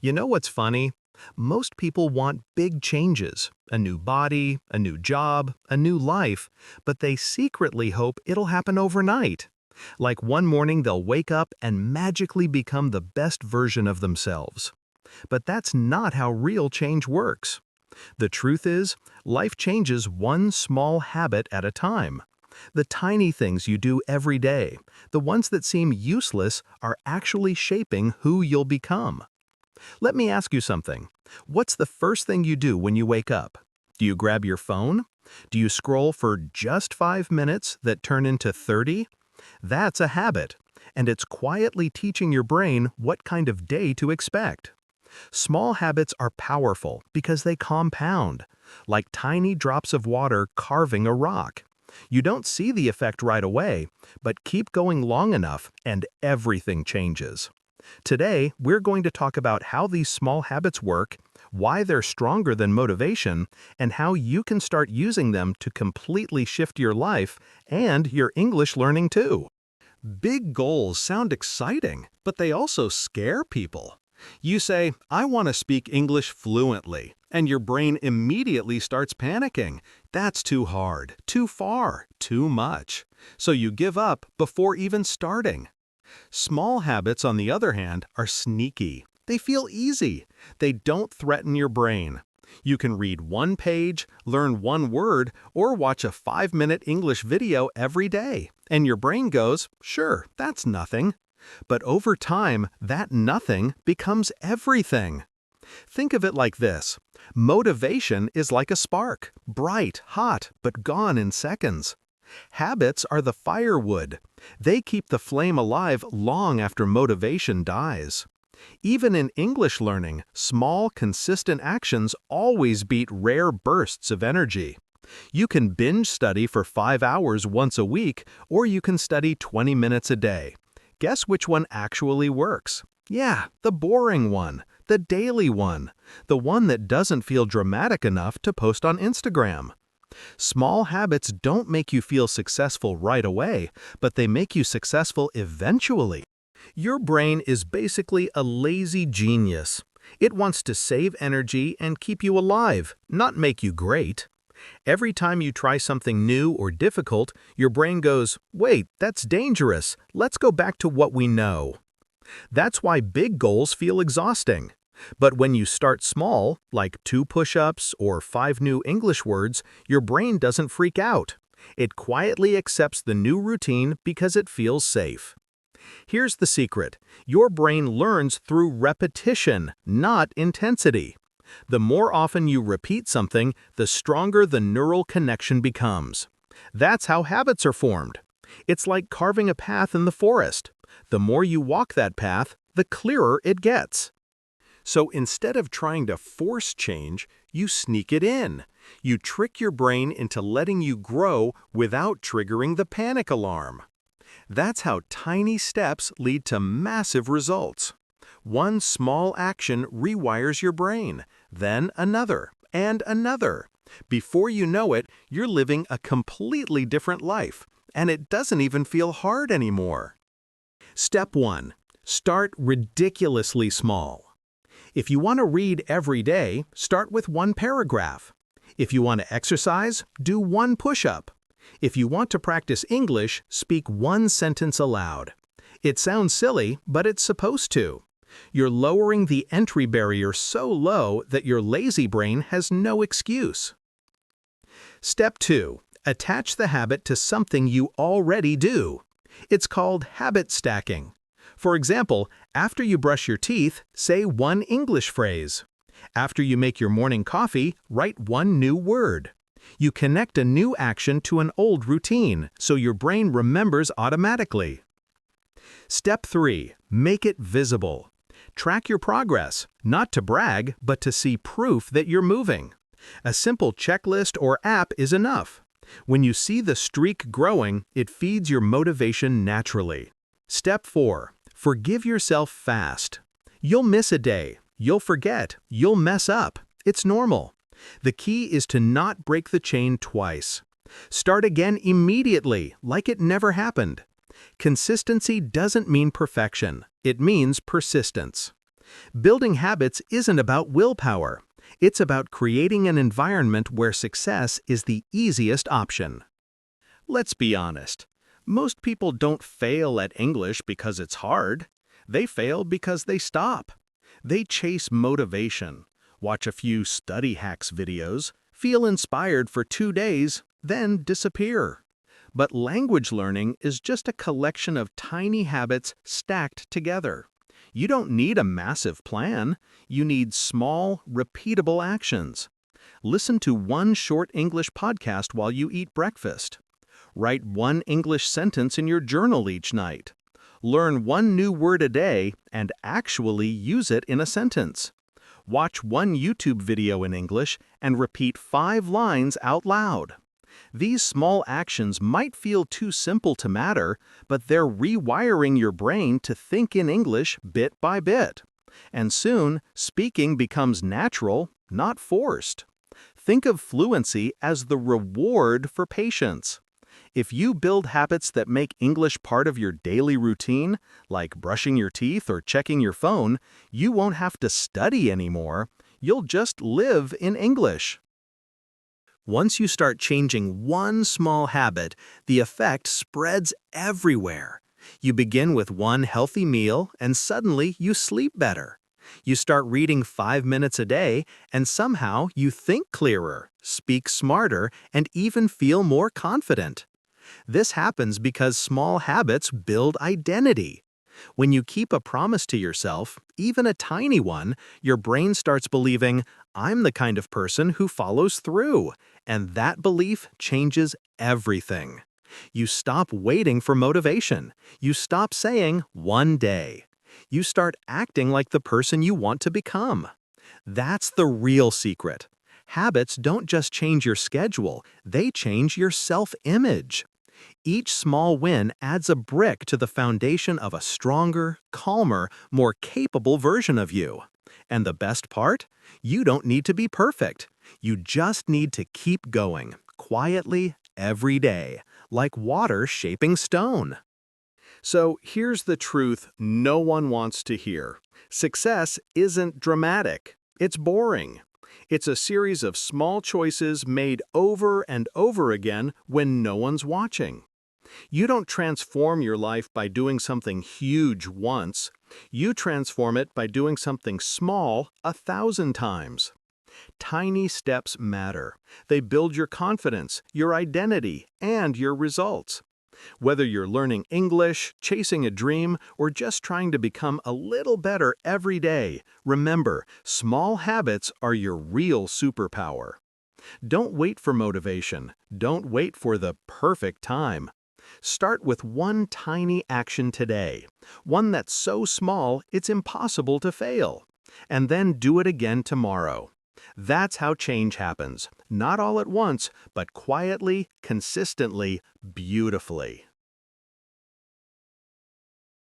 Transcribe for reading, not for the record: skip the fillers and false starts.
You know what's funny? Most people want big changes, a new body, a new job, a new life, but they secretly hope it'll happen overnight. Like one morning they'll wake up and magically become the best version of themselves. But that's not how real change works. The truth is, life changes one small habit at a time. The tiny things you do every day, the ones that seem useless, are actually shaping who you'll become. Let me ask you something. What's the first thing you do when you wake up? Do you grab your phone? Do you scroll for just 5 minutes that turn into 30? That's a habit, and it's quietly teaching your brain what kind of day to expect. Small habits are powerful because they compound, like tiny drops of water carving a rock. You don't see the effect right away, but keep going long enough and everything changes. Today, we're going to talk about how these small habits work, why they're stronger than motivation, and how you can start using them to completely shift your life and your English learning too. Big goals sound exciting, but they also scare people. You say, "I want to speak English fluently," and your brain immediately starts panicking. That's too hard, too far, too much. So you give up before even starting. Small habits, on the other hand, are sneaky. They feel easy. They don't threaten your brain. You can read one page, learn one word, or watch a 5-minute English video every day, and your brain goes, "Sure, that's nothing." But over time, that nothing becomes everything. Think of it like this. Motivation is like a spark, bright, hot, but gone in seconds. Habits are the firewood. They keep the flame alive long after motivation dies. Even in English learning, small, consistent actions always beat rare bursts of energy. You can binge study for 5 hours once a week, or you can study 20 minutes a day. Guess which one actually works? Yeah, the boring one, the daily one, the one that doesn't feel dramatic enough to post on Instagram. Small habits don't make you feel successful right away, but they make you successful eventually. Your brain is basically a lazy genius. It wants to save energy and keep you alive, not make you great. Every time you try something new or difficult, your brain goes, "Wait, that's dangerous. Let's go back to what we know." That's why big goals feel exhausting. But when you start small, like 2 push-ups or 5 new English words, your brain doesn't freak out. It quietly accepts the new routine because it feels safe. Here's the secret. Your brain learns through repetition, not intensity. The more often you repeat something, the stronger the neural connection becomes. That's how habits are formed. It's like carving a path in the forest. The more you walk that path, the clearer it gets. So instead of trying to force change, you sneak it in. You trick your brain into letting you grow without triggering the panic alarm. That's how tiny steps lead to massive results. One small action rewires your brain, then another, and another. Before you know it, you're living a completely different life, and it doesn't even feel hard anymore. Step 1. Start ridiculously small. If you want to read every day, start with 1 paragraph. If you want to exercise, do 1 push-up. If you want to practice English, speak 1 sentence aloud. It sounds silly, but it's supposed to. You're lowering the entry barrier so low that your lazy brain has no excuse. Step 2. Attach the habit to something you already do. It's called habit stacking. For example, after you brush your teeth, say 1 English phrase. After you make your morning coffee, write 1 new word. You connect a new action to an old routine, so your brain remembers automatically. Step 3. Make it visible. Track your progress, not to brag, but to see proof that you're moving. A simple checklist or app is enough. When you see the streak growing, it feeds your motivation naturally. Step 4. Forgive yourself fast. You'll miss a day, you'll forget, you'll mess up. It's normal. The key is to not break the chain twice. Start again immediately, like it never happened. Consistency doesn't mean perfection. It means persistence. Building habits isn't about willpower. It's about creating an environment where success is the easiest option. Let's be honest. Most people don't fail at English because it's hard. They fail because they stop. They chase motivation, watch a few study hacks videos, feel inspired for 2 days, then disappear. But language learning is just a collection of tiny habits stacked together. You don't need a massive plan. You need small, repeatable actions. Listen to one short English podcast while you eat breakfast. Write one English sentence in your journal each night. Learn one new word a day and actually use it in a sentence. Watch one YouTube video in English and repeat 5 lines out loud. These small actions might feel too simple to matter, but they're rewiring your brain to think in English bit by bit. And soon, speaking becomes natural, not forced. Think of fluency as the reward for patience. If you build habits that make English part of your daily routine, like brushing your teeth or checking your phone, you won't have to study anymore. You'll just live in English. Once you start changing one small habit, the effect spreads everywhere. You begin with one healthy meal, and suddenly you sleep better. You start reading 5 minutes a day, and somehow you think clearer, speak smarter, and even feel more confident. This happens because small habits build identity. When you keep a promise to yourself, even a tiny one, your brain starts believing, "I'm the kind of person who follows through," and that belief changes everything. You stop waiting for motivation. You stop saying, "one day." You start acting like the person you want to become. That's the real secret. Habits don't just change your schedule, they change your self-image. Each small win adds a brick to the foundation of a stronger, calmer, more capable version of you. And the best part? You don't need to be perfect. You just need to keep going, quietly, every day, like water shaping stone. So here's the truth no one wants to hear. Success isn't dramatic. It's boring. It's a series of small choices made over and over again when no one's watching. You don't transform your life by doing something huge once. You transform it by doing something small 1,000 times. Tiny steps matter. They build your confidence, your identity, and your results. Whether you're learning English, chasing a dream, or just trying to become a little better every day, remember, small habits are your real superpower. Don't wait for motivation. Don't wait for the perfect time. Start with one tiny action today, one that's so small it's impossible to fail. And then do it again tomorrow. That's how change happens, not all at once, but quietly, consistently, beautifully.